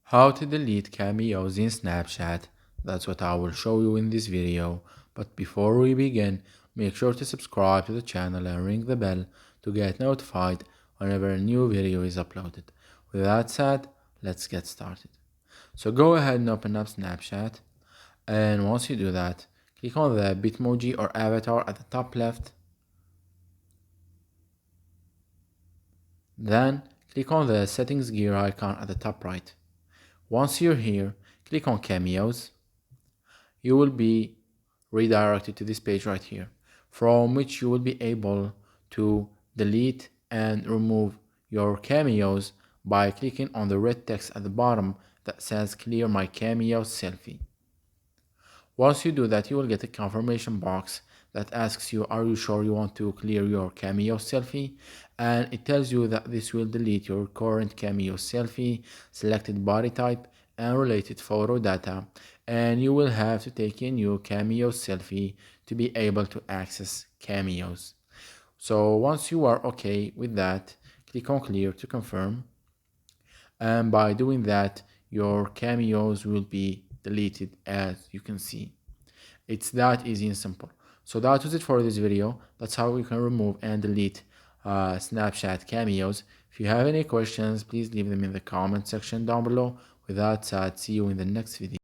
How to delete cameos in Snapchat. That's what I will show you in this video. But before we begin, make sure to subscribe to the channel and ring the bell to get notified whenever a new video is uploaded. With that said, let's get started. So go ahead and open up Snapchat, and once you do that, click on the Bitmoji or avatar at the top left. Then click on the settings gear icon at the top right. Once you're here, click on Cameos. You will be redirected to this page right here, from which you will be able to delete and remove your cameos by clicking on the red text at the bottom that says clear my cameos selfie. Once you do that, you will get a confirmation box that asks you, are you sure you want to clear your Cameo selfie? And it tells you that this will delete your current Cameo selfie, selected body type, and related photo data. And you will have to take a new Cameo selfie to be able to access Cameos. So once you are okay with that, click on clear to confirm. And by doing that, your cameos will be deleted, as you can see. It's that easy and simple. So that was it for this video. That's how you can remove and delete Snapchat cameos. If you have any questions, please leave them in the comment section down below. With that said, see you in the next video.